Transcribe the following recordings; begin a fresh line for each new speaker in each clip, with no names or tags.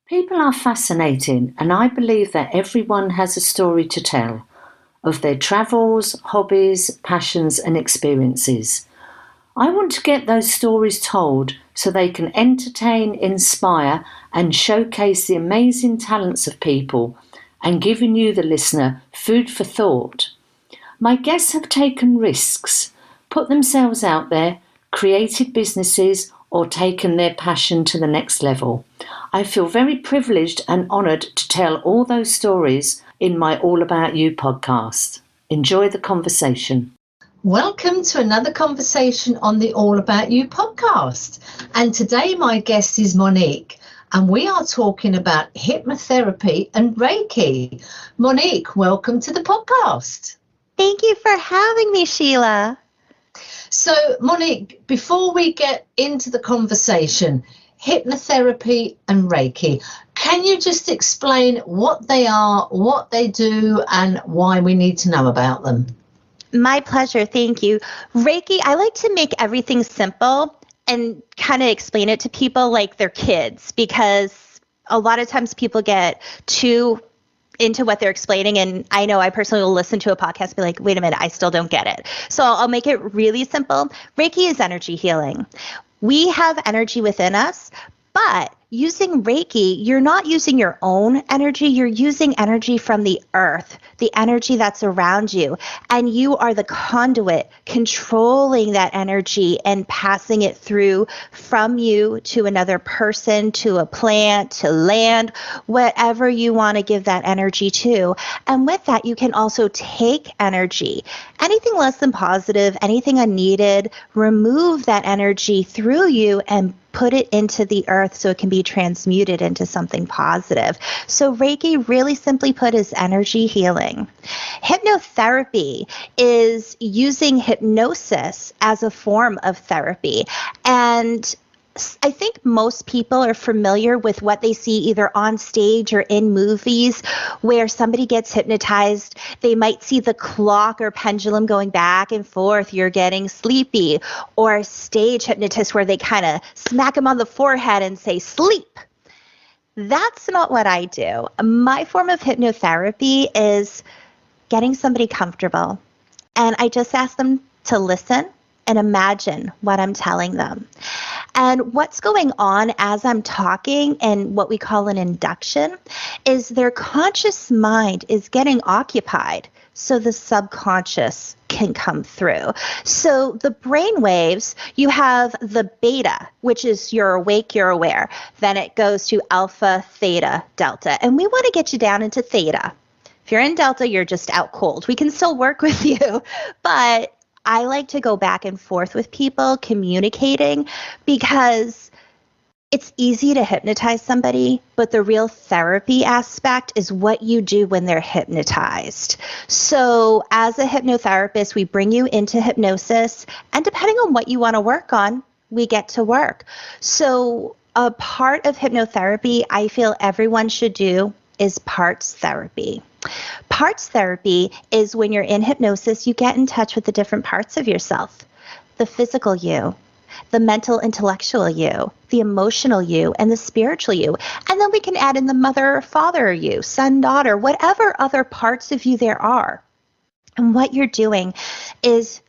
People are fascinating, and I believe that everyone has a story to tell of their travels, hobbies, passions, and experiences. I want to get those stories told so they can entertain, inspire, and showcase the amazing talents of people and giving you, the listener, food for thought. My guests have taken risks, put themselves out there, created businesses, or taken their passion to the next level. I feel very privileged and honoured to tell all those stories in my All About You podcast. Enjoy the conversation. Welcome to another conversation on the All About You podcast. And today my guest is Monique, and we are talking about hypnotherapy and Reiki. Monique, welcome to the podcast.
Thank you for having me, Sheila.
So, Monique, before we get into the conversation, hypnotherapy and Reiki, can you just explain what they are, what they do, and why we need to know about them?
My pleasure. Thank you. Reiki, I like to make everything simple and kind of explain it to people like they're kids, because a lot of times people get too into what they're explaining. And I know I personally will listen to a podcast and be like, wait a minute, I still don't get it. So I'll make it really simple. Reiki is energy healing. We have energy within us, but using Reiki, you're not using your own energy. You're using energy from the earth, the energy that's around you. And you are the conduit controlling that energy and passing it through from you to another person, to a plant, to land, whatever you want to give that energy to. And with that, you can also take energy, anything less than positive, anything unneeded, remove that energy through you and put it into the earth so it can be transmuted into something positive. So Reiki, really simply put, is energy healing. Hypnotherapy is using hypnosis as a form of therapy. And I think most people are familiar with what they see either on stage or in movies where somebody gets hypnotized. They might see the clock or pendulum going back and forth. You're getting sleepy. Or a stage hypnotist where they kind of smack them on the forehead and say, sleep. That's not what I do. My form of hypnotherapy is getting somebody comfortable. And I just ask them to listen and imagine what I'm telling them. And what's going on as I'm talking, and what we call an induction, is their conscious mind is getting occupied so the subconscious can come through. So the brain waves, you have the beta, which is you're awake, you're aware. Then it goes to alpha, theta, delta. And we want to get you down into theta. If you're in delta, you're just out cold. We can still work with you, but I like to go back and forth with people communicating, because it's easy to hypnotize somebody, but the real therapy aspect is what you do when they're hypnotized. So as a hypnotherapist, we bring you into hypnosis, and depending on what you want to work on, we get to work. So a part of hypnotherapy I feel everyone should do is parts therapy. Parts therapy is when you're in hypnosis, you get in touch with the different parts of yourself, the physical you, the mental, intellectual you, the emotional you, and the spiritual you. And then we can add in the mother or father you, son, daughter, whatever other parts of you there are. And what you're doing is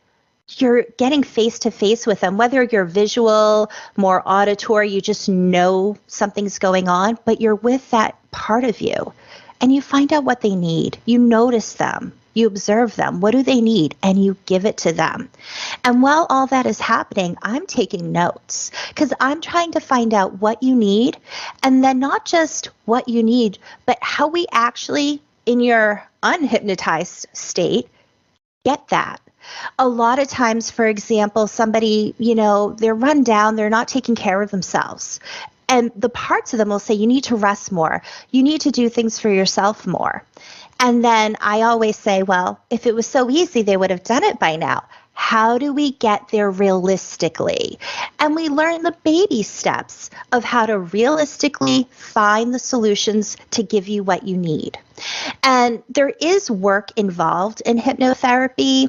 you're getting face to face with them, whether you're visual, more auditory, you just know something's going on, but you're with that part of you. And you find out what they need. You notice them. You observe them. What do they need? And you give it to them. And while all that is happening, I'm taking notes, because I'm trying to find out what you need. And then not just what you need, but how we actually, in your unhypnotized state, get that. A lot of times, for example, somebody, they're run down, they're not taking care of themselves. And the parts of them will say, you need to rest more. You need to do things for yourself more. And then I always say, well, if it was so easy, they would have done it by now. How do we get there realistically? And we learn the baby steps of how to realistically find the solutions to give you what you need. And there is work involved in hypnotherapy.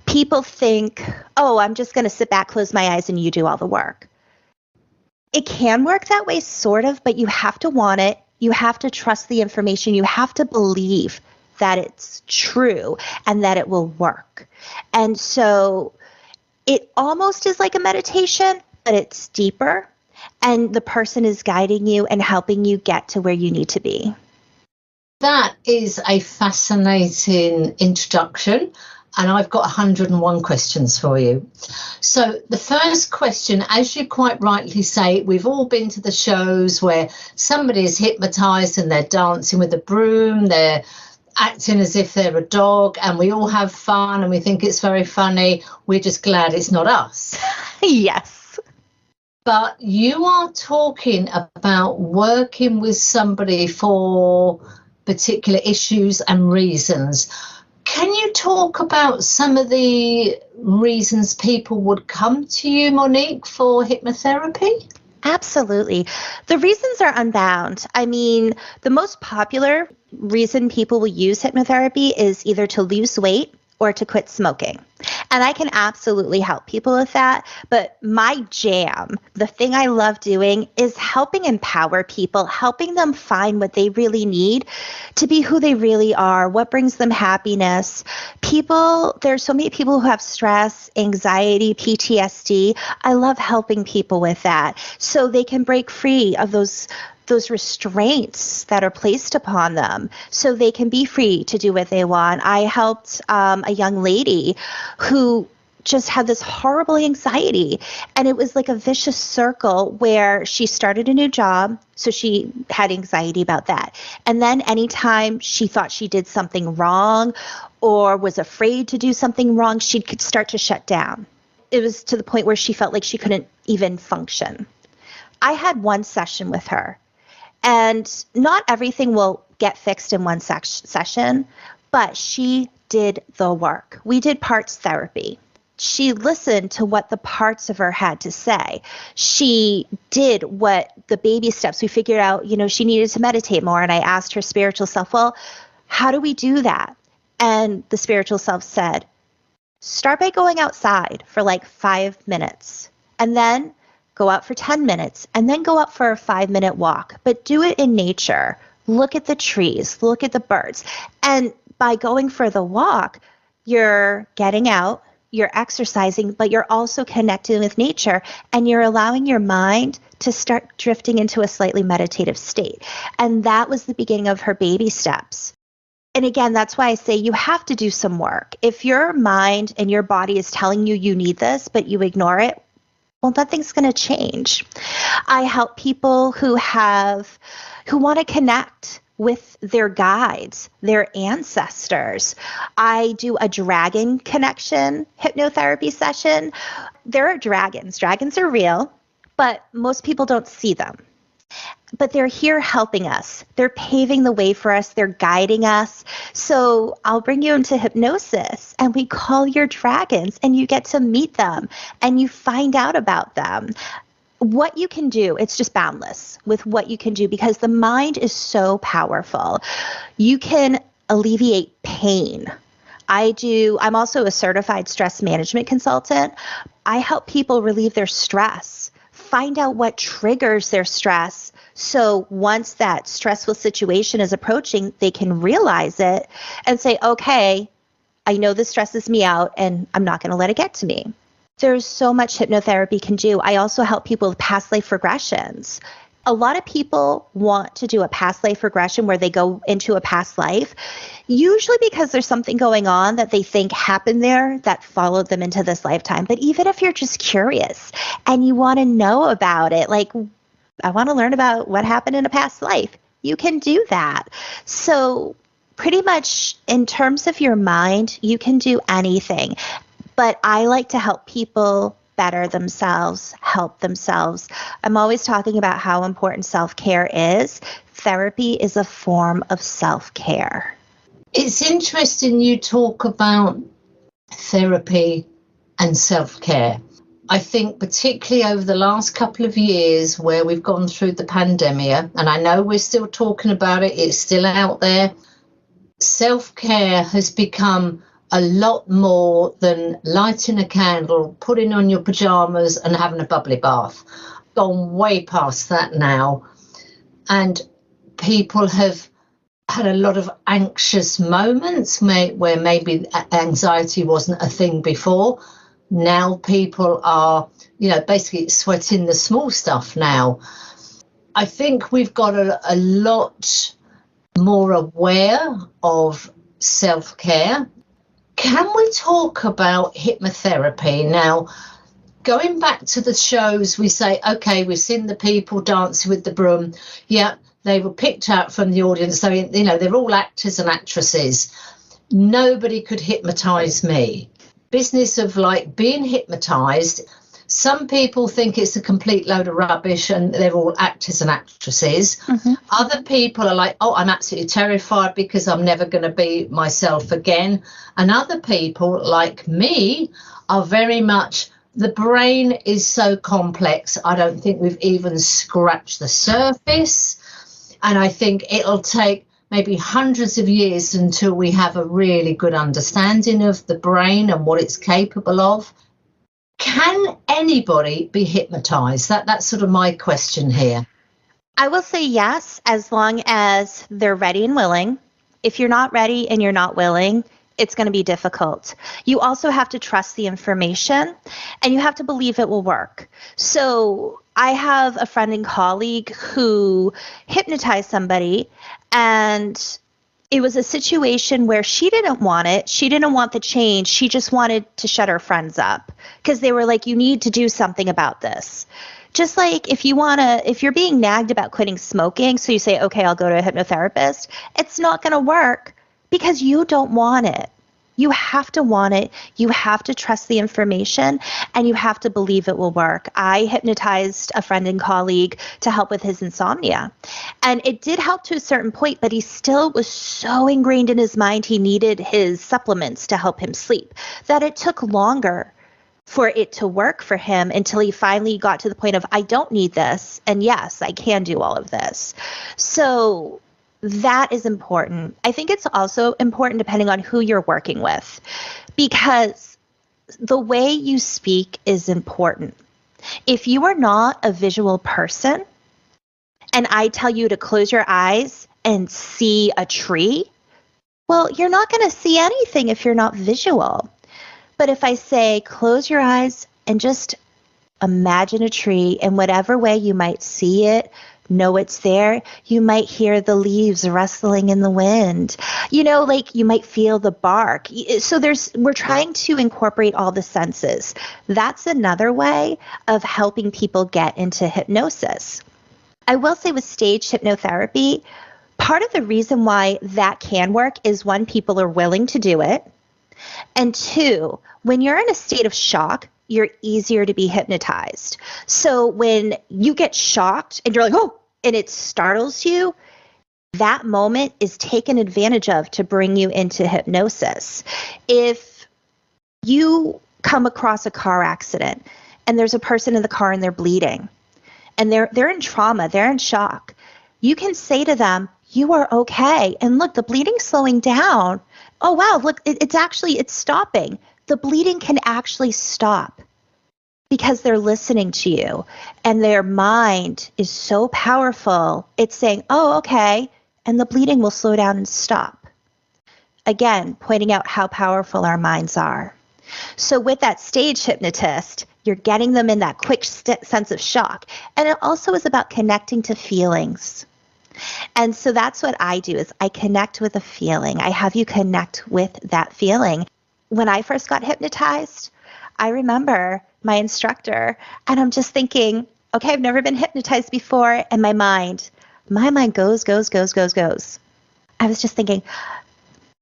People think, oh, I'm just going to sit back, close my eyes, and you do all the work. It can work that way, sort of, but you have to want it. You have to trust the information. You have to believe that it's true and that it will work. And so it almost is like a meditation, but it's deeper. And the person is guiding you and helping you get to where you need to be.
That is a fascinating introduction. And I've got 101 questions for you. So the first question, as you quite rightly say, we've all been to the shows where somebody is hypnotized and they're dancing with a broom, they're acting as if they're a dog, and we all have fun and we think it's very funny. We're just glad it's not us.
Yes.
But you are talking about working with somebody for particular issues and reasons. Can you talk about some of the reasons people would come to you, Monique, for hypnotherapy?
Absolutely. The reasons are unbound. I mean, the most popular reason people will use hypnotherapy is either to lose weight or to quit smoking. And I can absolutely help people with that. But my jam, the thing I love doing, is helping empower people, helping them find what they really need to be who they really are, what brings them happiness. There's so many people who have stress, anxiety, PTSD. I love helping people with that so they can break free of those restraints that are placed upon them so they can be free to do what they want. I helped a young lady who just had this horrible anxiety, and it was like a vicious circle where she started a new job, so she had anxiety about that. And then anytime she thought she did something wrong or was afraid to do something wrong, she'd start to shut down. It was to the point where she felt like she couldn't even function. I had one session with her. And not everything will get fixed in one session, but she did the work. We did parts therapy. She listened to what the parts of her had to say. She did what the baby steps. We figured out, she needed to meditate more. And I asked her spiritual self, well, how do we do that? And the spiritual self said, start by going outside for like 5 minutes. And then go out for 10 minutes, and then go out for a 5-minute walk. But do it in nature. Look at the trees, look at the birds. And by going for the walk, you're getting out, you're exercising, but you're also connecting with nature, and you're allowing your mind to start drifting into a slightly meditative state. And that was the beginning of her baby steps. And again, that's why I say you have to do some work. If your mind and your body is telling you you need this, but you ignore it, well, nothing's going to change. I help people who want to connect with their guides, their ancestors. I do a dragon connection hypnotherapy session. There are dragons. Dragons are real, but most people don't see them. But they're here helping us. They're paving the way for us. They're guiding us. So I'll bring you into hypnosis, and we call your dragons, and you get to meet them, and you find out about them. What you can do, it's just boundless with what you can do, because the mind is so powerful. You can alleviate pain. I'm also a certified stress management consultant. I help people relieve their stress, find out what triggers their stress. So once that stressful situation is approaching, they can realize it and say, okay, I know this stresses me out and I'm not going to let it get to me. There's so much hypnotherapy can do. I also help people with past life regressions. A lot of people want to do a past life regression where they go into a past life, usually because there's something going on that they think happened there that followed them into this lifetime. But even if you're just curious and you want to know about it, like, I want to learn about what happened in a past life, you can do that. So pretty much in terms of your mind, you can do anything. But I like to help people better themselves, help themselves. I'm always talking about how important self-care is. Therapy is a form of self-care.
It's interesting you talk about therapy and self-care. I think particularly over the last couple of years where we've gone through the pandemic, and I know we're still talking about it, it's still out there, self-care has become a lot more than lighting a candle, putting on your pajamas and having a bubbly bath. Gone way past that now. And
people have had a lot of anxious moments where maybe anxiety wasn't a thing before. Now people are, basically sweating the small stuff now. I think we've got a lot more aware of self-care. Can we talk about hypnotherapy now? Going back to the shows, we say, okay, we've seen the people dancing with the broom. Yeah, they were picked out from the audience. So, they're all actors and actresses. Nobody could hypnotize me. Business of being hypnotized. Some people think it's a complete load of rubbish and they're all actors and actresses. Mm-hmm. Other people are like, oh, I'm absolutely terrified because I'm never going to be myself again. And other people, like me, are very much, the brain is so complex. I don't think we've even scratched the surface. And I think it'll take maybe hundreds of years until we have a really good understanding of the brain and what it's capable of. Can anybody be hypnotized? That's sort of my question here.
I will say yes, as long as they're ready and willing. If you're not ready and you're not willing, it's going to be difficult. You also have to trust the information and you have to believe it will work. So I have a friend and colleague who hypnotized somebody, and it was a situation where she didn't want it. She didn't want the change. She just wanted to shut her friends up because they were like, you need to do something about this. Just like if you're being nagged about quitting smoking, so you say, okay, I'll go to a hypnotherapist, it's not going to work because you don't want it. You have to want it. You have to trust the information and you have to believe it will work. I hypnotized a friend and colleague to help with his insomnia. And it did help to a certain point, but he still was so ingrained in his mind he needed his supplements to help him sleep that it took longer for it to work for him until he finally got to the point of, I don't need this. And yes, I can do all of this. So that is important. I think it's also important depending on who you're working with, because the way you speak is important. If you are not a visual person and I tell you to close your eyes and see a tree, well, you're not going to see anything if you're not visual. But if I say, close your eyes and just imagine a tree in whatever way you might see it, know it's there, you might hear the leaves rustling in the wind, you might feel the bark. So we're trying to incorporate all the senses. That's another way of helping people get into hypnosis. I will say with staged hypnotherapy, part of the reason why that can work is one, people are willing to do it. And two, when you're in a state of shock, you're easier to be hypnotized. So when you get shocked and you're like, oh, and it startles you, that moment is taken advantage of to bring you into hypnosis. If you come across a car accident and there's a person in the car and they're bleeding and they're in trauma, they're in shock, you can say to them, you are okay. And look, the bleeding's slowing down. Oh, wow, look, it's stopping. The bleeding can actually stop because they're listening to you and their mind is so powerful. It's saying, oh, okay, and the bleeding will slow down and stop. Again, pointing out how powerful our minds are. So with that stage hypnotist, you're getting them in that quick sense of shock. And it also is about connecting to feelings. And so that's what I do is I connect with a feeling. I have you connect with that feeling. When I first got hypnotized, I remember my instructor, and I'm just thinking, okay, I've never been hypnotized before. And my mind goes. I was just thinking,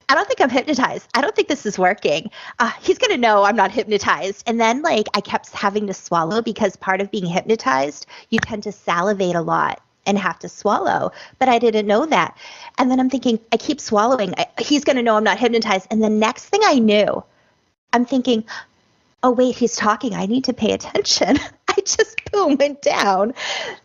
I don't think I'm hypnotized. I don't think this is working. He's going to know I'm not hypnotized. And then I kept having to swallow because part of being hypnotized, you tend to salivate a lot and have to swallow. But I didn't know that. And then I'm thinking, I keep swallowing. He's going to know I'm not hypnotized. And the next thing I knew, I'm thinking, oh, wait, he's talking. I need to pay attention. I just, boom, went down.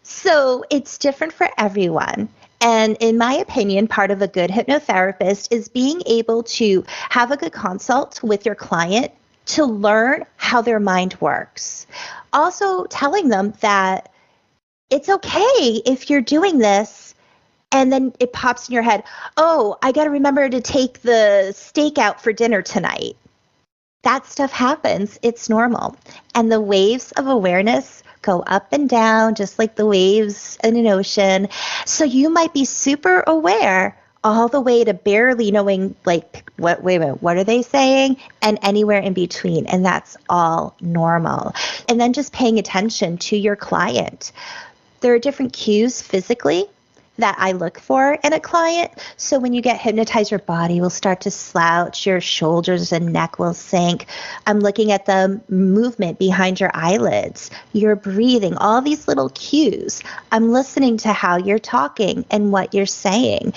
So it's different for everyone. And in my opinion, part of a good hypnotherapist is being able to have a good consult with your client to learn how their mind works. Also telling them that it's okay if you're doing this And then it pops in your head, oh, I got to remember to take the steak out for dinner tonight. That stuff happens. It's normal. And the waves of awareness go up and down, just like the waves in an ocean. So you might be super aware all the way to barely knowing, like, wait a minute, what are they saying? And anywhere in between. And that's all normal. And then just paying attention to your client. There are different cues physically that I look for in a client. So when you get hypnotized, your body will start to slouch, your shoulders and neck will sink. I'm looking at the movement behind your eyelids, your breathing, all these little cues. I'm listening to how you're talking and what you're saying.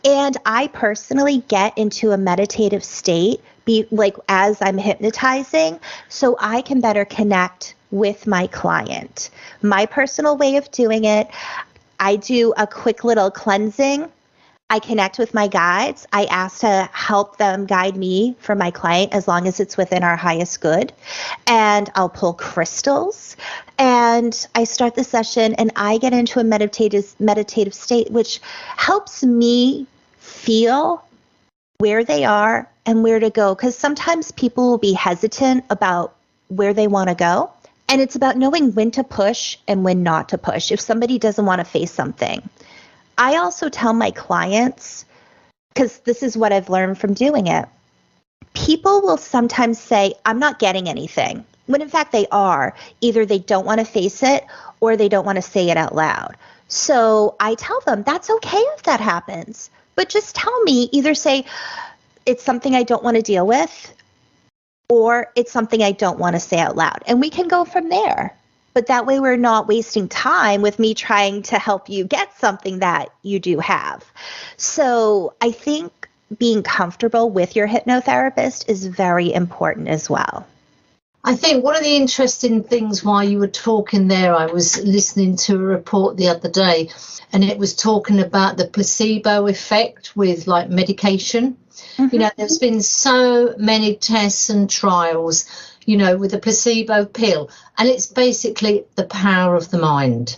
And I personally get into a meditative state, as I'm hypnotizing, so I can better connect with my client. My personal way of doing it, I do a quick little cleansing. I connect with my guides. I ask to help them guide me for my client as long as it's within our highest good. And I'll pull crystals. And I start the session and I get into a meditative state, which helps me feel where they are and where to go. Because sometimes people will be hesitant about where they want to go. And it's about knowing when to push and when not to push if somebody doesn't want to face something. I also tell my clients, because this is what I've learned from doing it, people will sometimes say, I'm not getting anything, when in fact they are. Either they don't want to face it or they don't want to say it out loud. So I tell them, that's okay if that happens. But just tell me, either say, it's something I don't want to deal with, or it's something I don't want to say out loud. And we can go from there. But that way we're not wasting time with me trying to help you get something that you do have. So I think being comfortable with your hypnotherapist is very important as well.
I think one of the interesting things while you were talking there, I was listening to a report the other day, and it was talking about the placebo effect with like medication. Mm-hmm. You know, there's been so many tests and trials, you know, with a placebo pill, and it's basically the power of the mind.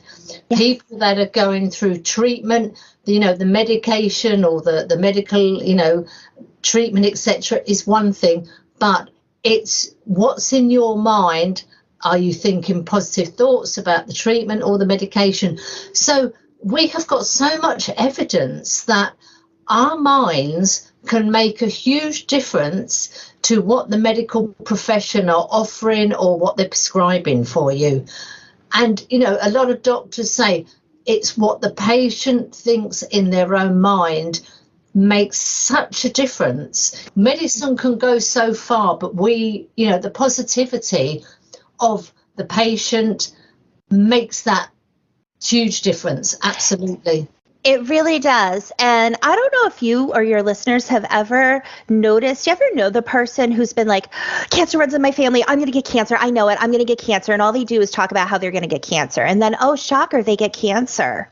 Yes. People that are going through treatment, you know, the medication or the medical, you know, treatment, etc., is one thing, but it's what's in your mind. Are you thinking positive thoughts about the treatment or the medication? So we have got so much evidence that our minds can make a huge difference to what the medical profession are offering or what they're prescribing for you. And, you know, a lot of doctors say it's what the patient thinks in their own mind makes such a difference. Medicine can go so far, but we, you know, the positivity of the patient makes that huge difference. Absolutely.
It really does. And I don't know if you or your listeners have ever noticed, you ever know the person who's been like, cancer runs in my family, I'm going to get cancer, I know it, I'm going to get cancer. And all they do is talk about how they're going to get cancer. And then, oh, shocker, they get cancer.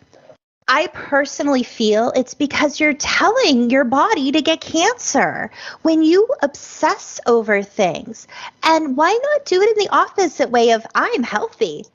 I personally feel it's because you're telling your body to get cancer when you obsess over things. And why not do it in the opposite way of, I'm healthy?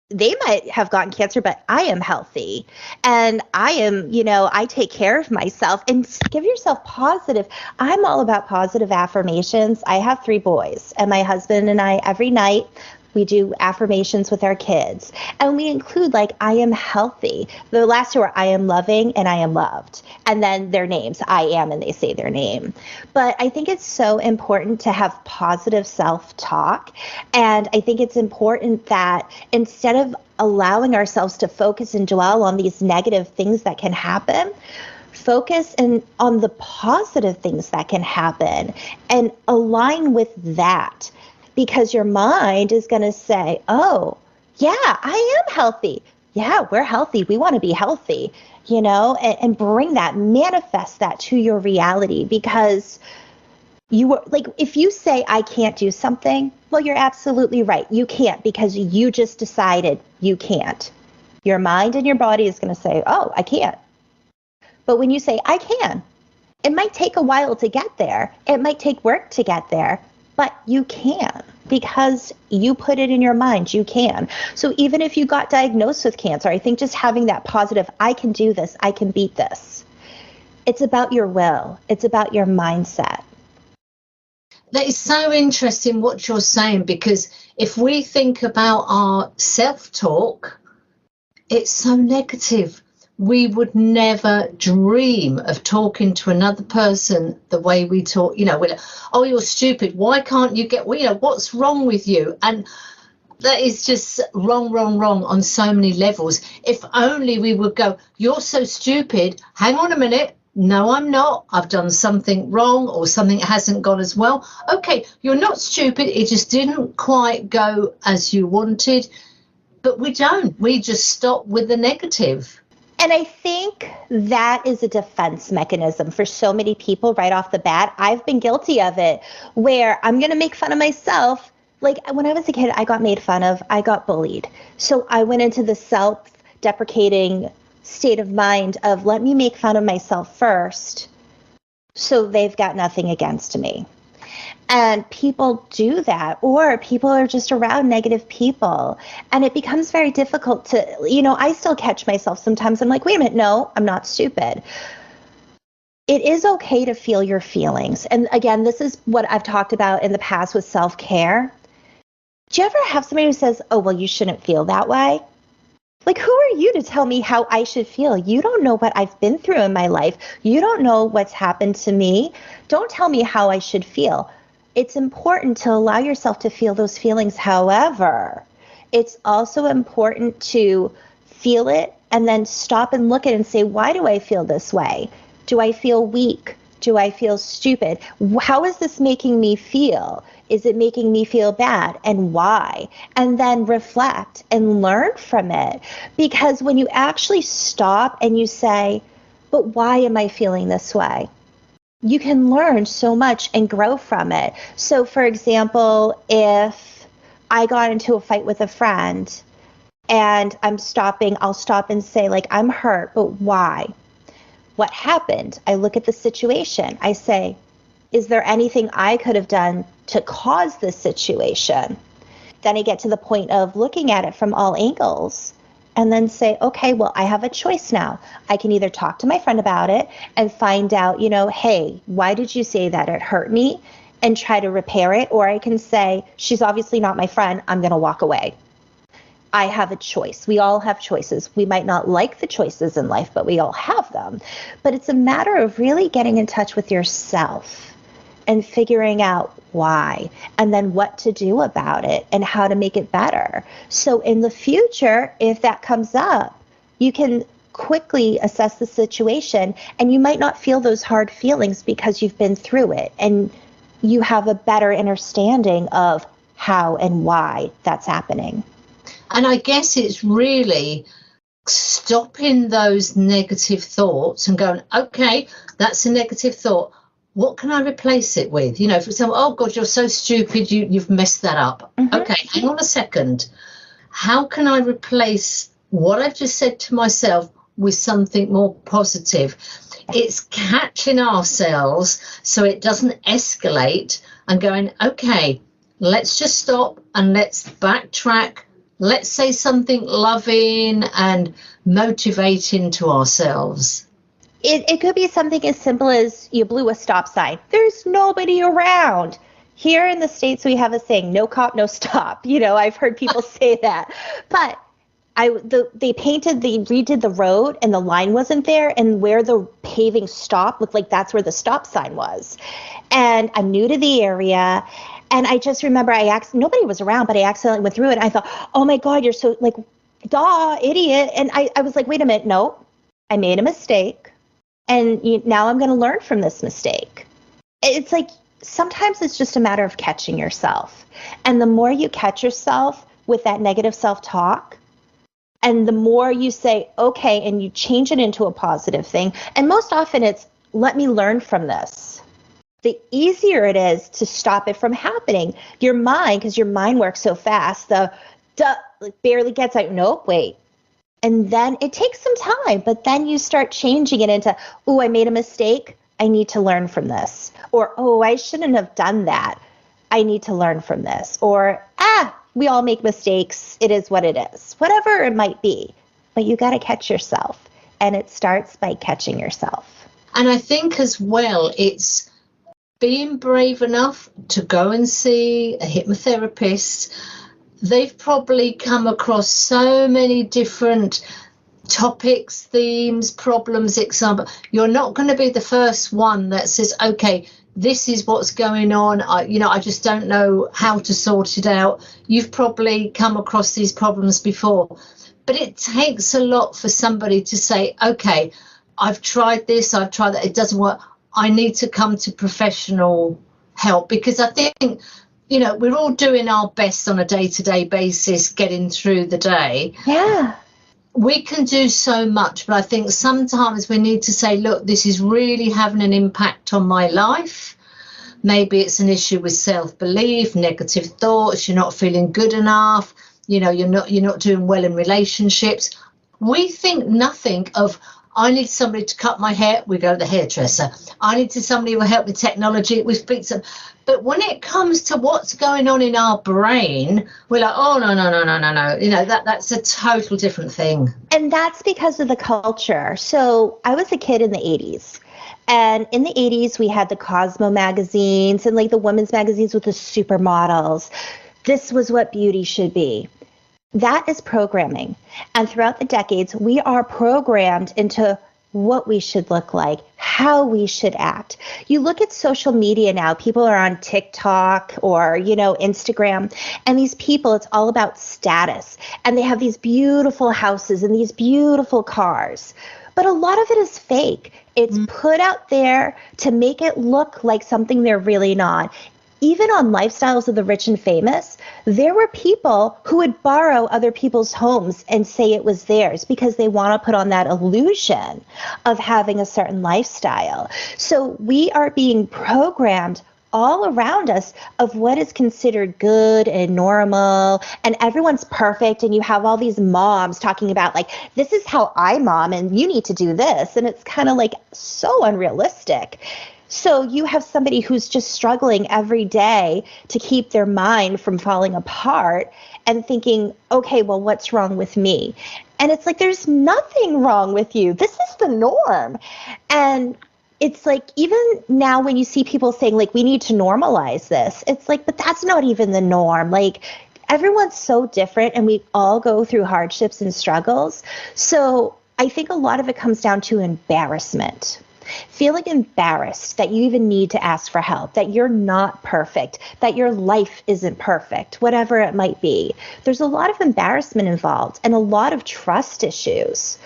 They might have gotten cancer, but I am healthy and I am, you know, I take care of myself. And give yourself positive. I'm all about positive affirmations. I have 3 boys, and my husband and I, every night, we do affirmations with our kids, and we include like, I am healthy. The last 2 are I am loving and I am loved. And then their names, I am, and they say their name. But I think it's so important to have positive self-talk. And I think it's important that instead of allowing ourselves to focus and dwell on these negative things that can happen, focus on the positive things that can happen and align with that. Because your mind is going to say, oh, yeah, I am healthy. Yeah, we're healthy. We want to be healthy, you know, and bring that, manifest that to your reality. Because you were like, if you say, I can't do something, well, you're absolutely right. You can't, because you just decided you can't. Your mind and your body is going to say, oh, I can't. But when you say, I can, it might take a while to get there. It might take work to get there. But you can. because you put it in your mind, you can. So even if you got diagnosed with cancer, I think just having that positive, I can do this, I can beat this. It's about your will. It's about your mindset.
That is so interesting what you're saying, because if we think about our self-talk, it's so negative. We would never dream of talking to another person the way we talk. We're like, oh, you're stupid. Why can't you get, what's wrong with you? And that is just wrong on so many levels. If only we would go, you're so stupid. Hang on a minute. No, I'm not. I've done something wrong, or something hasn't gone as well. Okay, you're not stupid. It just didn't quite go as you wanted. But we don't. We just stop with the negative.
And I think that is a defense mechanism for so many people right off the bat. I've been guilty of it, where I'm going to make fun of myself. Like when I was a kid, I got made fun of, I got bullied. So I went into the self-deprecating state of mind of, let me make fun of myself first, so they've got nothing against me. And people do that, or people are just around negative people. And it becomes very difficult to, I still catch myself sometimes. I'm like, wait a minute, no, I'm not stupid. It is okay to feel your feelings. And again, this is what I've talked about in the past with self-care. Do you ever have somebody who says, oh, well, you shouldn't feel that way? Like, who are you to tell me how I should feel? You don't know what I've been through in my life. You don't know what's happened to me. Don't tell me how I should feel. It's important to allow yourself to feel those feelings. However, it's also important to feel it and then stop and look at it and say, why do I feel this way? Do I feel weak? Do I feel stupid? How is this making me feel? Is it making me feel bad? And why? And then reflect and learn from it. Because when you actually stop and you say, but why am I feeling this way? You can learn so much and grow from it. So, for example, if I got into a fight with a friend and I'll stop and say, like, I'm hurt, but why? What happened? I look at the situation. I say, is there anything I could have done to cause this situation? Then I get to the point of looking at it from all angles and then say, okay, well, I have a choice now. I can either talk to my friend about it and find out, hey, why did you say that? It hurt me, and try to repair it. Or I can say, she's obviously not my friend. I'm going to walk away. I have a choice. We all have choices. We might not like the choices in life, but we all have them. But it's a matter of really getting in touch with yourself and figuring out why, and then what to do about it and how to make it better. So in the future, if that comes up, you can quickly assess the situation, and you might not feel those hard feelings because you've been through it and you have a better understanding of how and why that's happening.
And I guess it's really stopping those negative thoughts and going, okay, that's a negative thought. What can I replace it with? For example, oh, God, you're so stupid, you've messed that up. Mm-hmm. Okay, hang on a second. How can I replace what I've just said to myself with something more positive? It's catching ourselves so it doesn't escalate and going, okay, let's just stop and let's backtrack. Let's say something loving and motivating to ourselves.
It could be something as simple as you blew a stop sign. There's nobody around. Here in the States, we have a saying, no cop, no stop. I've heard people say that. But they redid the road and the line wasn't there, and where the paving stopped looked like that's where the stop sign was. And I'm new to the area, and I just remember nobody was around, but I accidentally went through it, and I thought, oh my God, you're so, like, duh, idiot. And I was like, wait a minute, no, I made a mistake, and now I'm going to learn from this mistake. It's like, sometimes it's just a matter of catching yourself. And the more you catch yourself with that negative self-talk, and the more you say, okay, and you change it into a positive thing, and most often it's, let me learn from this, the easier it is to stop it from happening. Your mind, because your mind works so fast, barely gets out, nope, wait. And then it takes some time, but then you start changing it into, oh, I made a mistake. I need to learn from this. Or, oh, I shouldn't have done that. I need to learn from this, or, we all make mistakes. It is what it is, whatever it might be. But you got to catch yourself. And it starts by catching yourself.
And I think as well, it's being brave enough to go and see a hypnotherapist. They've probably come across so many different topics, themes, problems, example. You're not going to be the first one that says, okay, this is what's going on. I just don't know how to sort it out. You've probably come across these problems before. But it takes a lot for somebody to say, okay, I've tried this, I've tried that, it doesn't work. I need to come to professional help, because I think, we're all doing our best on a day-to-day basis, getting through the day.
Yeah.
We can do so much, but I think sometimes we need to say, look, this is really having an impact on my life. Maybe it's an issue with self-belief, negative thoughts, you're not feeling good enough, you're not doing well in relationships. We think nothing of, I need somebody to cut my hair, we go to the hairdresser. I need somebody who will help with technology, we speak to them. But when it comes to what's going on in our brain, we're like, oh, no. That's a total different thing.
And that's because of the culture. So I was a kid in the 80s. And in the 80s, we had the Cosmo magazines and like the women's magazines with the supermodels. This was what beauty should be. That is programming. And throughout the decades, we are programmed into what we should look like, how we should act. You look at social media now, people are on TikTok or, Instagram, and these people, it's all about status. And they have these beautiful houses and these beautiful cars. But a lot of it is fake. It's put out there to make it look like something they're really not. Even on Lifestyles of the Rich and Famous, there were people who would borrow other people's homes and say it was theirs because they want to put on that illusion of having a certain lifestyle. So we are being programmed all around us of what is considered good and normal, and everyone's perfect, and you have all these moms talking about like, this is how I mom and you need to do this, and it's kind of like so unrealistic. So you have somebody who's just struggling every day to keep their mind from falling apart and thinking, okay, well, what's wrong with me? And it's like, there's nothing wrong with you. This is the norm. And it's like, even now when you see people saying like, we need to normalize this, it's like, but that's not even the norm. Like, everyone's so different and we all go through hardships and struggles. So I think a lot of it comes down to embarrassment. Feeling embarrassed that you even need to ask for help, that you're not perfect, that your life isn't perfect, whatever it might be. There's a lot of embarrassment involved and a lot of trust issues.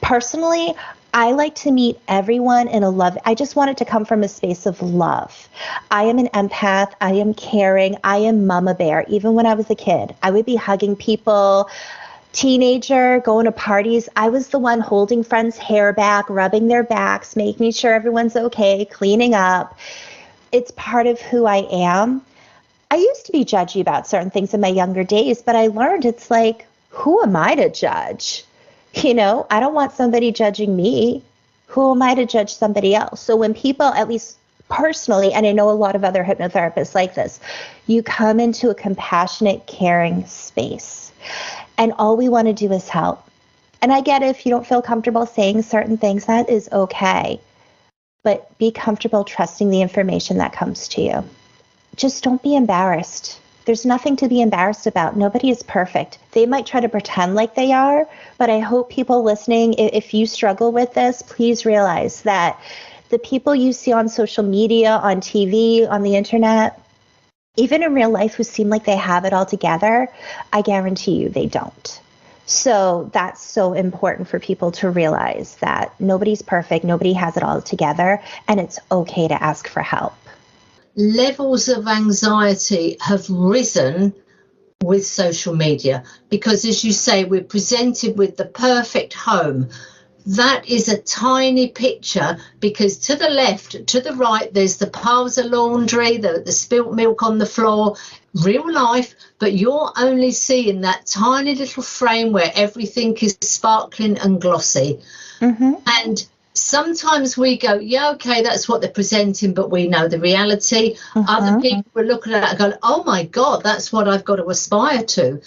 Personally, I like to meet everyone in a love. I just want it to come from a space of love. I am an empath. I am caring. I am mama bear. Even when I was a kid, I would be hugging people. Teenager, going to parties, I was the one holding friends' hair back, rubbing their backs, making sure everyone's okay, cleaning up. It's part of who I am. I used to be judgy about certain things in my younger days, but I learned it's like, who am I to judge? I don't want somebody judging me. Who am I to judge somebody else? So when people, at least personally, and I know a lot of other hypnotherapists like this, you come into a compassionate, caring space. And all we want to do is help. And I get it, if you don't feel comfortable saying certain things, that is okay. But be comfortable trusting the information that comes to you. Just don't be embarrassed. There's nothing to be embarrassed about. Nobody is perfect. They might try to pretend like they are, but I hope people listening, if you struggle with this, please realize that the people you see on social media, on TV, on the internet, even in real life, who seem like they have it all together, I guarantee you they don't. So that's so important for people to realize that nobody's perfect, nobody has it all together, and it's okay to ask for help.
Levels of anxiety have risen with social media because, as you say, we're presented with the perfect home. That is a tiny picture because to the left, to the right, there's the piles of laundry, the spilt milk on the floor, real life, but you're only seeing that tiny little frame where everything is sparkling and glossy. Mm-hmm. And sometimes we go, yeah, okay, that's what they're presenting, but we know the reality. Other people are looking at it and going, oh my God, that's what I've got to aspire to.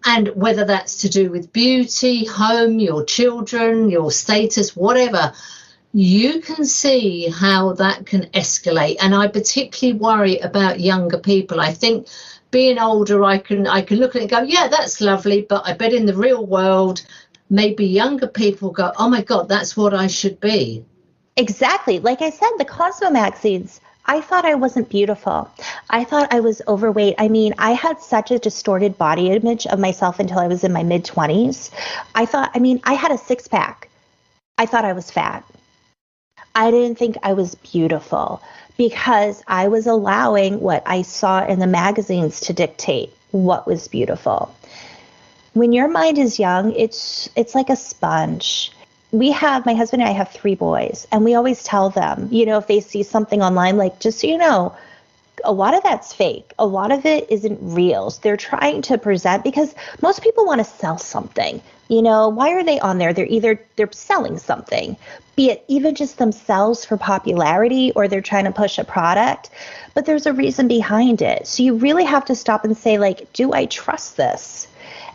And whether that's to do with beauty, home, your children, your status, whatever, you can see how that can escalate. And I particularly worry about younger people. I think being older, I can look at it and go, yeah, that's lovely. But I bet in the real world, maybe younger people go, oh my God, that's what I should be.
Exactly. Like I said, the Cosmo magazines, I thought I wasn't beautiful. I thought I was overweight. I mean, I had such a distorted body image of myself until I was in my mid-20s. I had a six-pack. I thought I was fat. I didn't think I was beautiful because I was allowing what I saw in the magazines to dictate what was beautiful. When your mind is young, it's like a sponge. My husband and I have 3 boys, and we always tell them, if they see something online, like, just so you know, a lot of that's fake. A lot of it isn't real. So they're trying to present, because most people want to sell something. Why are they on there? They're selling something, be it even just themselves for popularity, or they're trying to push a product, but there's a reason behind it. So you really have to stop and say, like, do I trust this?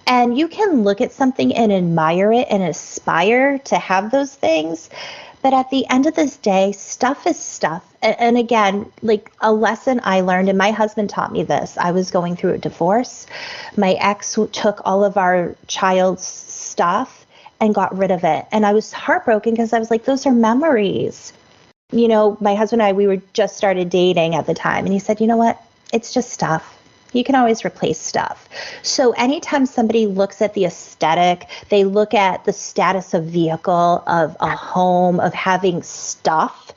And you can look at something and admire it and aspire to have those things. But at the end of this day, stuff is stuff. And again, like a lesson I learned, and my husband taught me this. I was going through a divorce. My ex took all of our child's stuff and got rid of it. And I was heartbroken because I was like, those are memories. My husband and I, we were just started dating at the time. And he said, you know what? It's just stuff. You can always replace stuff. So anytime somebody looks at the aesthetic, they look at the status of vehicle, of a home, of having stuff,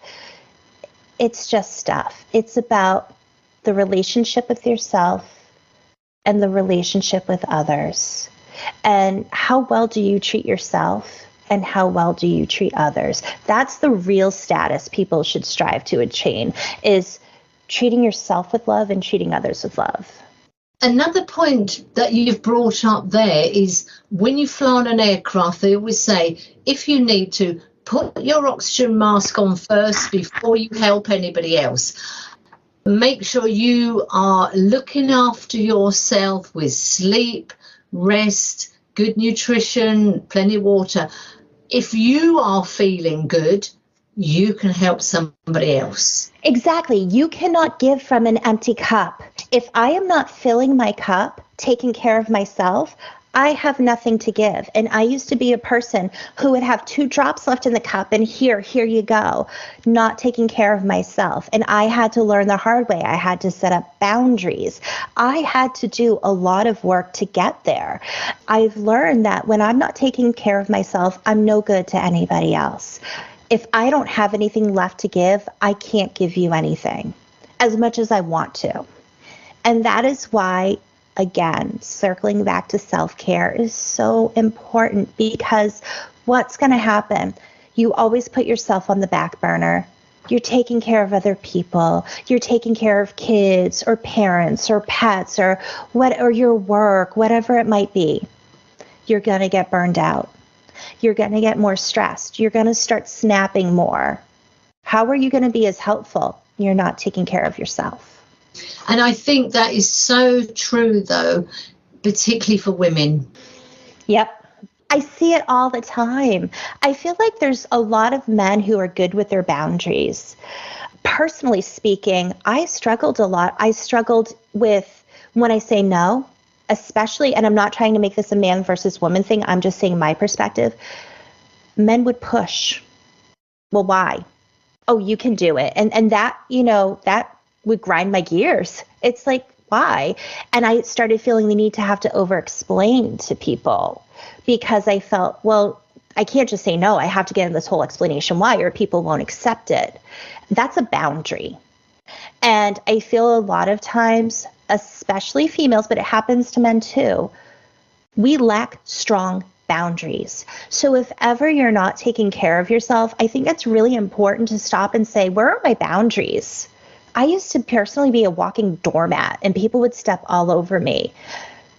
it's just stuff. It's about the relationship with yourself and the relationship with others. And how well do you treat yourself? And how well do you treat others? That's the real status people should strive to attain, is treating yourself with love and treating others with love.
Another point that you've brought up there is when you fly on an aircraft, they always say, if you need to, put your oxygen mask on first before you help anybody else. Make sure you are looking after yourself with sleep, rest, good nutrition, plenty of water. If you are feeling good, you can help somebody else.
Exactly. You cannot give from an empty cup. If I am not filling my cup, taking care of myself, I have nothing to give. And I used to be a person who would have 2 drops left in the cup and here you go, not taking care of myself. And I had to learn the hard way. I had to set up boundaries. I had to do a lot of work to get there. I've learned that when I'm not taking care of myself, I'm no good to anybody else. If I don't have anything left to give, I can't give you anything, as much as I want to. And that is why, again, circling back to self-care is so important, because what's going to happen? You always put yourself on the back burner. You're taking care of other people. You're taking care of kids or parents or pets or your work, whatever it might be. You're going to get burned out. You're going to get more stressed. You're going to start snapping more. How are you going to be as helpful? You're not taking care of yourself.
And I think that is so true, though, particularly for women.
Yep. I see it all the time. I feel like there's a lot of men who are good with their boundaries. Personally speaking, I struggled a lot. I struggled with when I say no, especially, and I'm not trying to make this a man versus woman thing. I'm just saying my perspective. Men would push. Well, why? Oh, you can do it. And that, that would grind my gears. It's like, why? And I started feeling the need to have to over-explain to people, because I felt, well, I can't just say no. I have to get in this whole explanation why, or people won't accept it. That's a boundary. And I feel a lot of times, especially females, but it happens to men too, we lack strong boundaries. So if ever you're not taking care of yourself, I think it's really important to stop and say, where are my boundaries? I used to personally be a walking doormat, and people would step all over me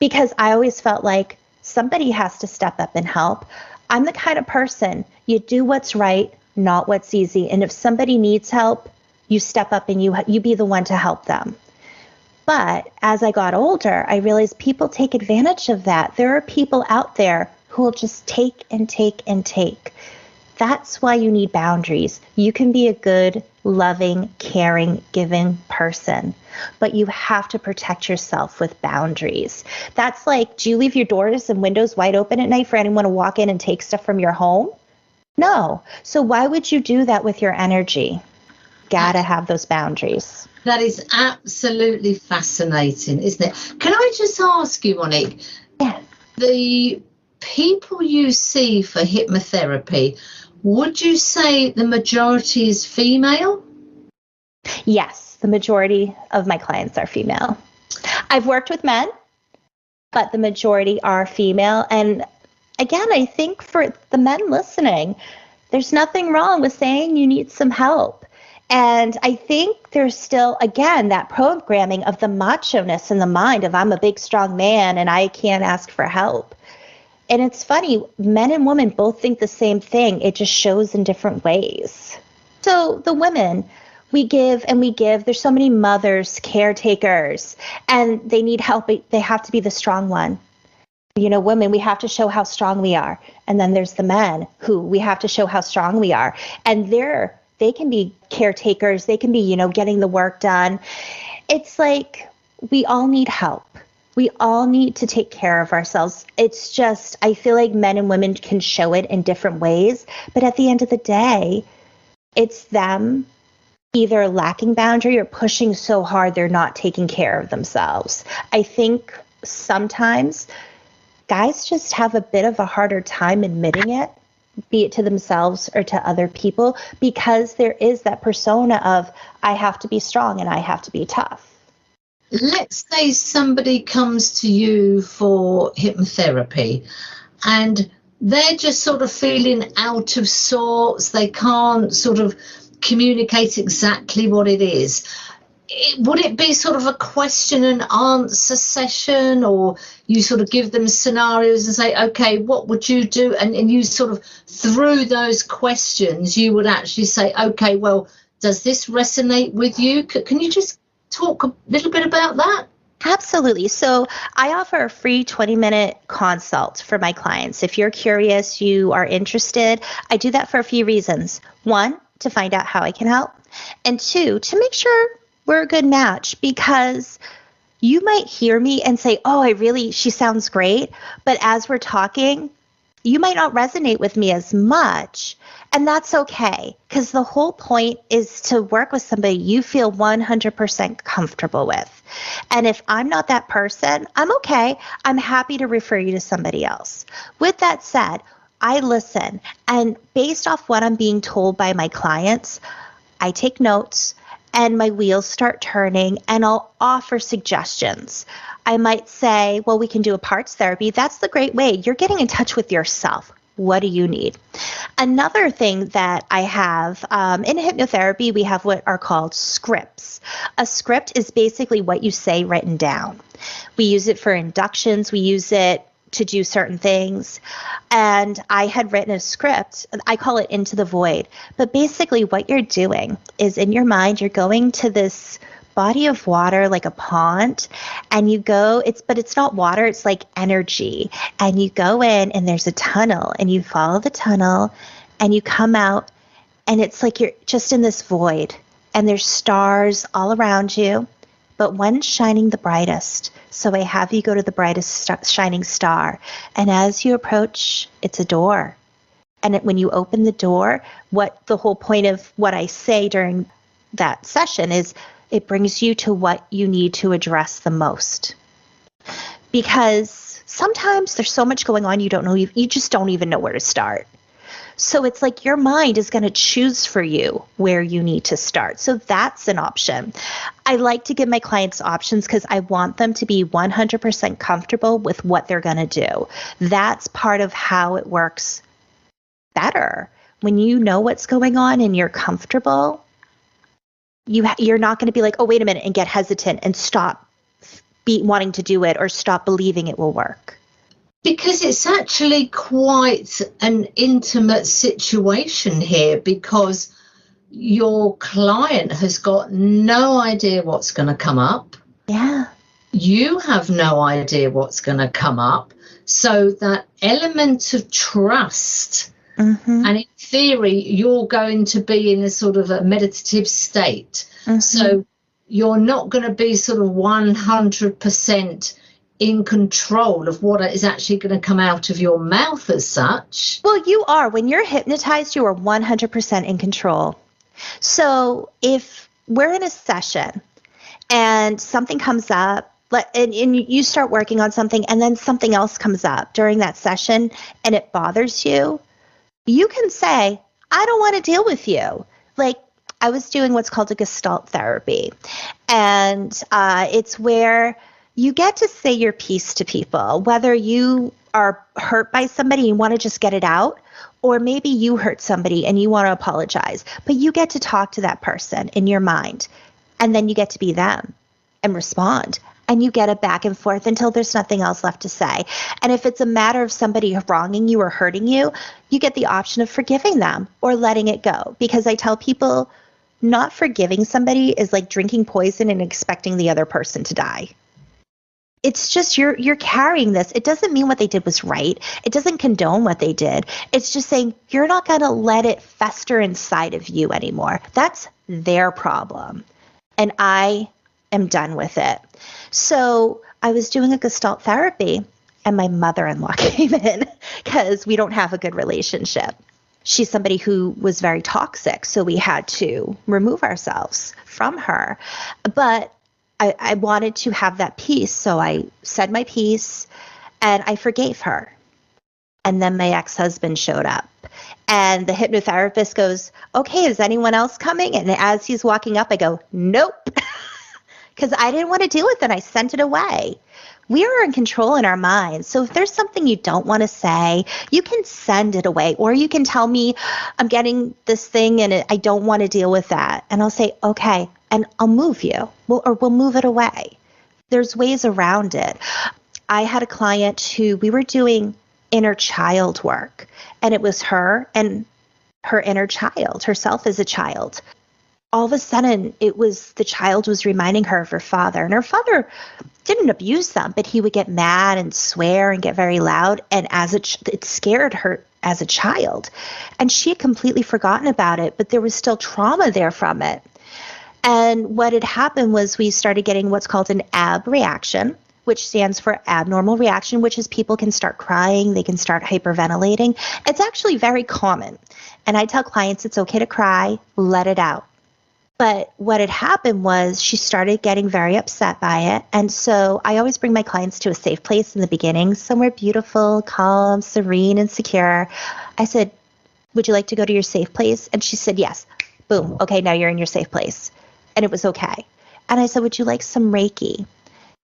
because I always felt like somebody has to step up and help. I'm the kind of person, you do what's right not what's easy. And if somebody needs help, you step up and you be the one to help them. But as I got older, I realized people take advantage of that. There are people out there who will just take and take and take. That's why you need boundaries. You can be a good, loving, caring, giving person, but you have to protect yourself with boundaries. That's like, do you leave your doors and windows wide open at night for anyone to walk in and take stuff from your home? No. So why would you do that with your energy? Gotta have those boundaries.
That is absolutely fascinating, isn't it? Can I just ask you, Monique?
Yeah.
The people you see for hypnotherapy, would you say the majority is female?
Yes, the majority of my clients are female. I've worked with men, but the majority are female. And again, I think for the men listening, there's nothing wrong with saying you need some help. And I think there's still, again, that programming of the macho-ness in the mind of I'm a big, strong man and I can't ask for help. And it's funny, men and women both think the same thing. It just shows in different ways. So the women, we give and we give. There's so many mothers, caretakers, and they need help. They have to be the strong one. You know, women, we have to show how strong we are. And then there's the men who we have to show how strong we are. And they can be caretakers. They can be, you know, getting the work done. It's like we all need help. We all need to take care of ourselves. It's just, I feel like men and women can show it in different ways. But at the end of the day, it's them either lacking boundary or pushing so hard they're not taking care of themselves. I think sometimes guys just have a bit of a harder time admitting it, be it to themselves or to other people, because there is that persona of I have to be strong and I have to be tough.
Let's say somebody comes to you for hypnotherapy and they're just sort of feeling out of sorts. They can't sort of communicate exactly what it is. Would it be sort of a question and answer session, or you sort of give them scenarios and say, okay, what would you do? And you sort of through those questions, you would actually say, okay, well, does this resonate with you? Can you just talk a little bit about that?
Absolutely. So I offer a free 20-minute consult for my clients. If you're curious, you are interested, I do that for a few reasons. One, to find out how I can help. And two, to make sure we're a good match, because you might hear me and say, oh, she sounds great. But as we're talking, you might not resonate with me as much. And that's okay, because the whole point is to work with somebody you feel 100% comfortable with. And if I'm not that person, I'm okay. I'm happy to refer you to somebody else. With that said, I listen. And based off what I'm being told by my clients, I take notes and my wheels start turning and I'll offer suggestions. I might say, well, we can do a parts therapy. That's the great way. You're getting in touch with yourself. What do you need? Another thing that I have in hypnotherapy, we have what are called scripts. A script is basically what you say written down. We use it for inductions. We use it to do certain things. And I had written a script. I call it Into the Void. But basically what you're doing is in your mind, you're going to this body of water like a pond, and you go, but it's not water, it's like energy. And you go in and there's a tunnel and you follow the tunnel and you come out and it's like you're just in this void and there's stars all around you, but one's shining the brightest. So I have you go to the brightest shining star. And as you approach, it's a door. And when you open the door, what the whole point of what I say during that session is it brings you to what you need to address the most. Because sometimes there's so much going on, you just don't even know where to start. So it's like your mind is going to choose for you where you need to start. So that's an option. I like to give my clients options because I want them to be 100% comfortable with what they're going to do. That's part of how it works better. When you know what's going on and you're comfortable, you're not going to be like, oh, wait a minute, and get hesitant and stop wanting to do it or stop believing it will work.
Because it's actually quite an intimate situation here, because your client has got no idea what's going to come up.
Yeah.
You have no idea what's going to come up. So that element of trust,
Mm-hmm.
and in theory, you're going to be in a sort of a meditative state.
Mm-hmm.
So you're not going to be sort of 100% in control of what is actually going to come out of your mouth as such.
Well, you are. When you're hypnotized, you are 100% in control. So if we're in a session and something comes up, and you start working on something, and then something else comes up during that session and it bothers you, you can say, I don't want to deal with you. Like, I was doing what's called a Gestalt therapy. And it's where you get to say your piece to people, whether you are hurt by somebody and you want to just get it out, or maybe you hurt somebody and you want to apologize. But you get to talk to that person in your mind, and then you get to be them and respond. And you get it back and forth until there's nothing else left to say. And if it's a matter of somebody wronging you or hurting you, you get the option of forgiving them or letting it go. Because I tell people, not forgiving somebody is like drinking poison and expecting the other person to die. It's just you're carrying this. It doesn't mean what they did was right. It doesn't condone what they did. It's just saying you're not going to let it fester inside of you anymore. That's their problem. And I am done with it. So I was doing a Gestalt therapy, and my mother-in-law came in because we don't have a good relationship. She's somebody who was very toxic, so we had to remove ourselves from her. But I wanted to have that peace, so I said my piece, and I forgave her. And then my ex-husband showed up. And the hypnotherapist goes, okay, is anyone else coming? And as he's walking up, I go, nope. Because I didn't want to deal with it. I sent it away. We are in control in our minds. So if there's something you don't want to say, you can send it away. Or you can tell me, I'm getting this thing and I don't want to deal with that. And I'll say, okay, and I'll move you. We'll move it away. There's ways around it. I had a client who we were doing inner child work. And it was her and her inner child, herself as a child. All of a sudden, it was the child was reminding her of her father. And her father didn't abuse them, but he would get mad and swear and get very loud. And it scared her as a child. And she had completely forgotten about it, but there was still trauma there from it. And what had happened was we started getting what's called an AB reaction, which stands for abnormal reaction, which is people can start crying, they can start hyperventilating. It's actually very common. And I tell clients it's okay to cry, let it out. But what had happened was she started getting very upset by it. And so I always bring my clients to a safe place in the beginning, somewhere beautiful, calm, serene, and secure. I said, would you like to go to your safe place? And she said, yes. Boom. Okay, now you're in your safe place. And it was okay. And I said, would you like some Reiki?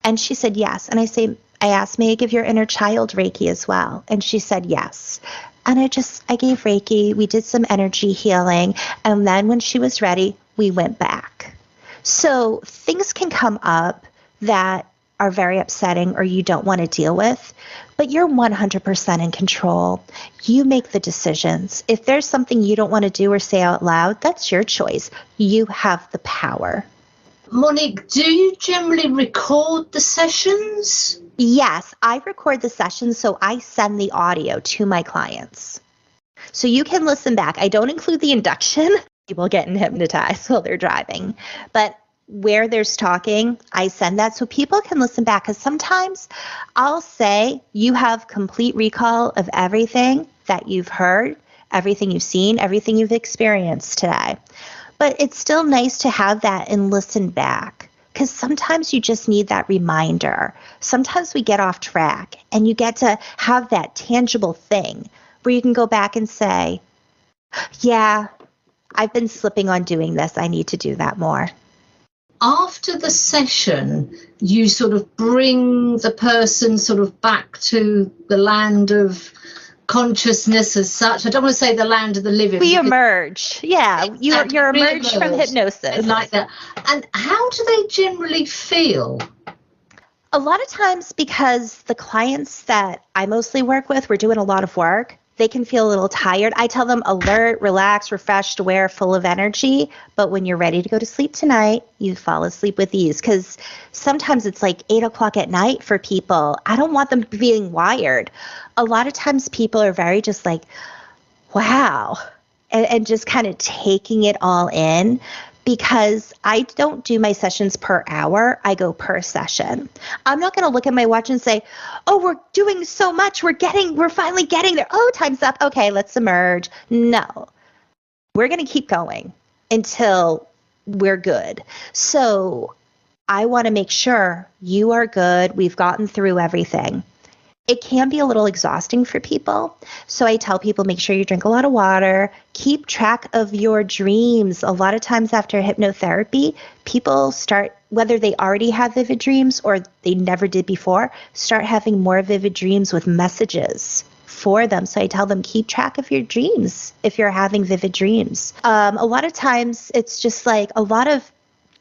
And she said, yes. And I asked, may I give your inner child Reiki as well? And she said, yes. And I gave Reiki. We did some energy healing. And then when she was ready, we went back. So things can come up that are very upsetting or you don't want to deal with, but you're 100% in control. You make the decisions. If there's something you don't want to do or say out loud, that's your choice. You have the power.
Monique, do you generally record the sessions?
Yes, I record the sessions, so I send the audio to my clients. So you can listen back. I don't include the induction. People getting hypnotized while they're driving. But where there's talking, I send that so people can listen back. Because sometimes I'll say you have complete recall of everything that you've heard, everything you've seen, everything you've experienced today. But it's still nice to have that and listen back. Because sometimes you just need that reminder. Sometimes we get off track and you get to have that tangible thing where you can go back and say, yeah, I've been slipping on doing this. I need to do that more.
After the session, you sort of bring the person sort of back to the land of consciousness as such. I don't want to say the land of the living.
We emerge. Yeah,
Exactly.
you're emerged from hypnosis.
Like that. And how do they generally feel?
A lot of times, because the clients that I mostly work with, we're doing a lot of work, they can feel a little tired. I tell them alert, relaxed, refreshed, aware, full of energy. But when you're ready to go to sleep tonight, you fall asleep with ease. Because sometimes it's like 8 o'clock at night for people. I don't want them being wired. A lot of times people are very just like, wow, and just kind of taking it all in. Because I don't do my sessions per hour, I go per session. I'm not going to look at my watch and say, oh, we're doing so much. We're finally getting there. Oh, time's up. Okay, let's emerge. No, we're going to keep going until we're good. So I want to make sure you are good. We've gotten through everything. It can be a little exhausting for people. So I tell people, make sure you drink a lot of water, keep track of your dreams. A lot of times after hypnotherapy, people start, whether they already have vivid dreams or they never did before, start having more vivid dreams with messages for them. So I tell them, keep track of your dreams if you're having vivid dreams. A lot of times it's just like a lot of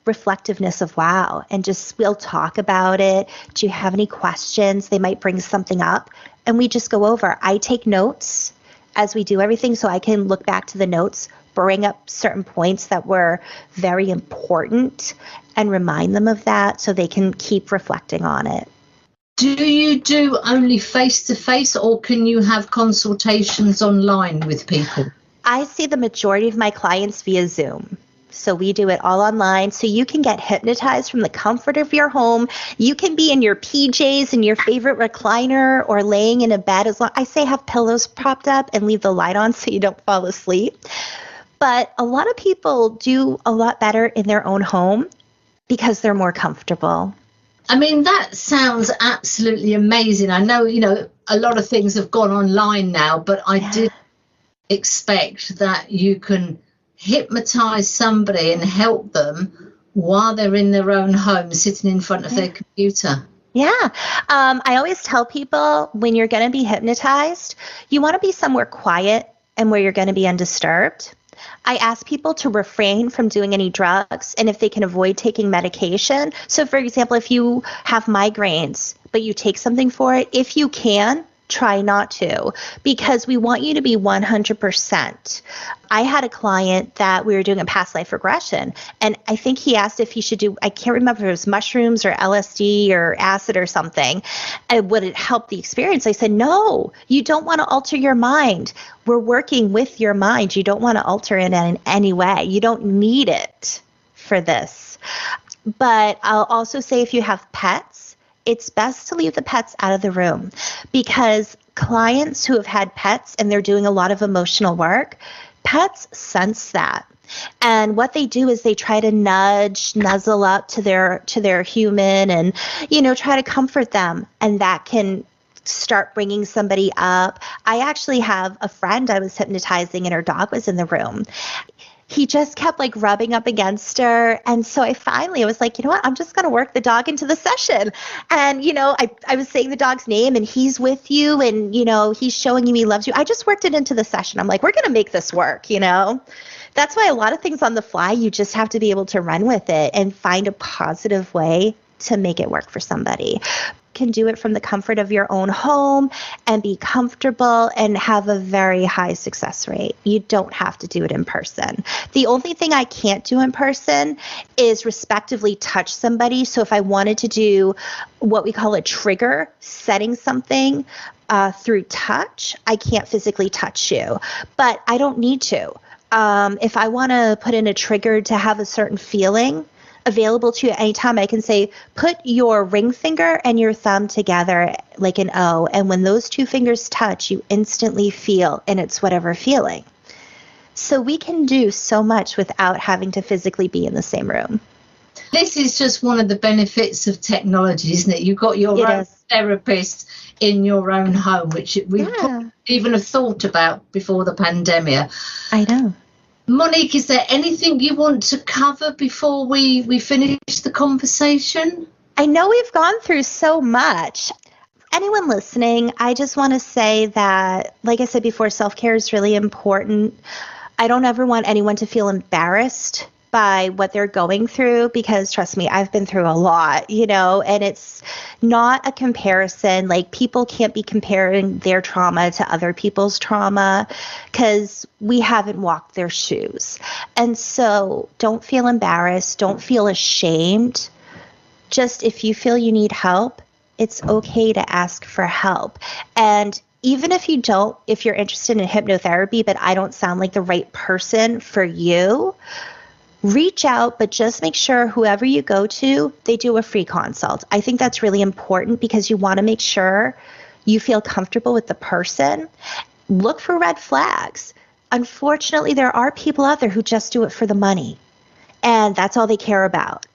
reflectiveness of wow, and just we'll talk about it. Do you have any questions? They might bring something up and we just go over. I take notes as we do everything so I can look back to the notes, bring up certain points that were very important and remind them of that so they can keep reflecting on it.
Do you do only face-to-face, or can you have consultations online with people?
I see the majority of my clients via Zoom. So we do it all online. So you can get hypnotized from the comfort of your home. You can be in your PJs in your favorite recliner or laying in a bed. As long I say have pillows propped up and leave the light on so you don't fall asleep. But a lot of people do a lot better in their own home because they're more comfortable.
I mean, that sounds absolutely amazing. I know, a lot of things have gone online now, but I did expect that you can hypnotize somebody and help them while they're in their own home sitting in front of their computer.
Yeah. I always tell people when you're going to be hypnotized, you want to be somewhere quiet and where you're going to be undisturbed. I ask people to refrain from doing any drugs and if they can avoid taking medication. So, for example, if you have migraines, but you take something for it, if you can, try not to, because we want you to be 100%. I had a client that we were doing a past life regression, and I think he asked if he should do, I can't remember if it was mushrooms or LSD or acid or something, and would it help the experience? I said, no, you don't want to alter your mind. We're working with your mind. You don't want to alter it in any way. You don't need it for this. But I'll also say if you have pets, it's best to leave the pets out of the room, because clients who have had pets and they're doing a lot of emotional work, pets sense that. And what they do is they try to nuzzle up to their human and, try to comfort them. And that can start bringing somebody up. I actually have a friend I was hypnotizing and her dog was in the room. He just kept rubbing up against her. And so I was like, you know what, I'm just going to work the dog into the session. And, I was saying the dog's name and he's with you and, he's showing you he loves you. I just worked it into the session. I'm like, we're going to make this work, That's why a lot of things on the fly, you just have to be able to run with it and find a positive way to make it work for somebody. Can do it from the comfort of your own home and be comfortable and have a very high success rate. You don't have to do it in person. The only thing I can't do in person is respectively touch somebody. So if I wanted to do what we call a trigger, setting something through touch, I can't physically touch you, but I don't need to. If I want to put in a trigger to have a certain feeling available to you at any time, I can say, put your ring finger and your thumb together like an O. And when those two fingers touch, you instantly feel, and it's whatever feeling. So we can do so much without having to physically be in the same room.
This is just one of the benefits of technology, isn't it? You've got your own therapist in your own home, which we couldn't even have thought about before the pandemic.
I know.
Monique, is there anything you want to cover before we finish the conversation?
I know we've gone through so much. Anyone listening, I just want to say that, like I said before, self-care is really important. I don't ever want anyone to feel embarrassed by what they're going through, because trust me, I've been through a lot, and it's not a comparison. Like, people can't be comparing their trauma to other people's trauma because we haven't walked their shoes. And so don't feel embarrassed. Don't feel ashamed. Just, if you feel you need help, it's okay to ask for help. And even if you're interested in hypnotherapy, but I don't sound like the right person for you, reach out, but just make sure whoever you go to, they do a free consult. I think that's really important because you want to make sure you feel comfortable with the person. Look for red flags. Unfortunately, there are people out there who just do it for the money, and that's all they care about.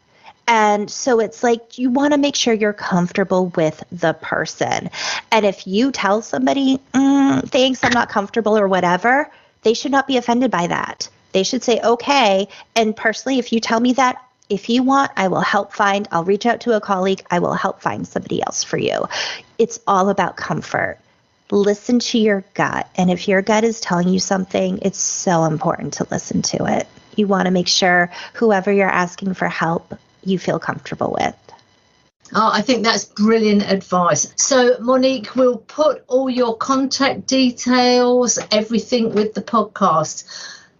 And so it's like, you want to make sure you're comfortable with the person. And if you tell somebody, thanks, I'm not comfortable or whatever, they should not be offended by that. They should say, okay. And personally, if you tell me that, if you want, I'll reach out to a colleague. I will help find somebody else for you. It's all about comfort. Listen to your gut. And if your gut is telling you something, it's so important to listen to it. You want to make sure whoever you're asking for help, you feel comfortable with.
Oh, I think that's brilliant advice. So, Monique, we'll put all your contact details, everything with the podcast.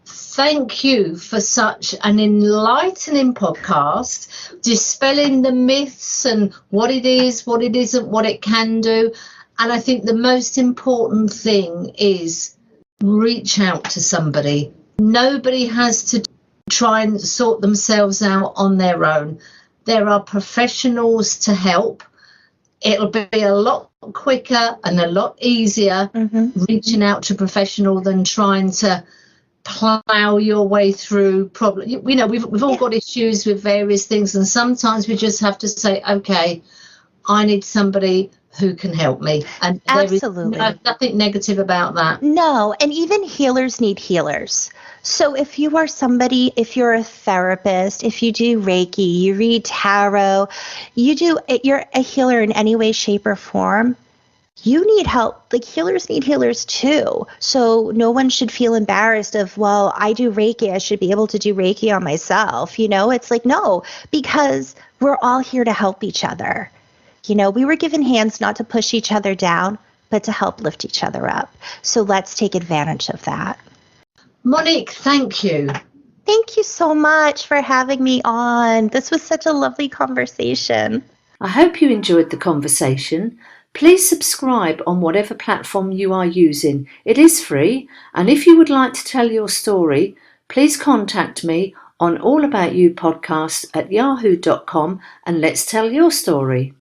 Thank you for such an enlightening podcast, dispelling the myths and what it is, what it isn't, what it can do. And I think the most important thing is reach out to somebody. Nobody has to try and sort themselves out on their own. There are professionals to help. It'll be a lot quicker and a lot easier reaching out to a professional than trying to plow your way through problems. We've all got issues with various things, and sometimes we just have to say, okay, I need somebody who can help me. And
absolutely,
there is nothing negative about that.
No, and even healers need healers. So if you're a therapist, if you do Reiki, you read tarot, you're a healer in any way, shape, or form, you need help. Like, healers need healers too. So no one should feel embarrassed of, well, I do Reiki, I should be able to do Reiki on myself. It's like, no, because we're all here to help each other. We were given hands not to push each other down, but to help lift each other up. So let's take advantage of that.
Monique, thank you.
Thank you so much for having me on. This was such a lovely conversation.
I hope you enjoyed the conversation. Please subscribe on whatever platform you are using. It is free, and if you would like to tell your story, please contact me on allaboutyoupodcast@yahoo.com and let's tell your story.